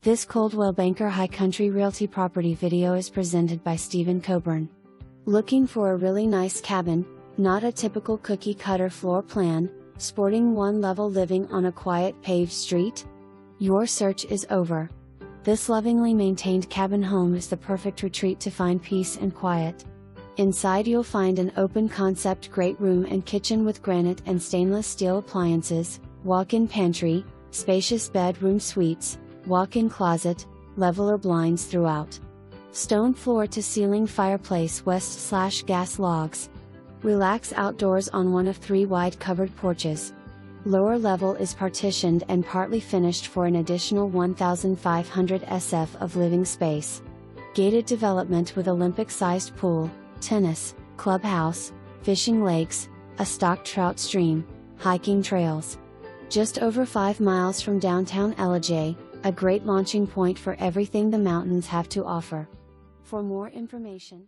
This Coldwell Banker High Country Realty property video is presented by Stephen Coburn. Looking for a really nice cabin, not a typical cookie cutter floor plan, sporting one-level living on a quiet paved street? Your search is over. This lovingly maintained cabin home is the perfect retreat to find peace and quiet. Inside you'll find an open concept great room and kitchen with granite and stainless steel appliances, walk-in pantry, spacious bedroom suites, walk-in closet, Levelor blinds throughout. Stone floor to ceiling fireplace west/gas logs. Relax outdoors on one of 3 wide covered porches. Lower level is partitioned and partly finished for an additional 1,500 sf of living space. Gated development with Olympic-sized pool, tennis, clubhouse, fishing lakes, a stocked trout stream, hiking trails. Just over 5 miles from downtown Ellijay, a great launching point for everything the mountains have to offer. For more information,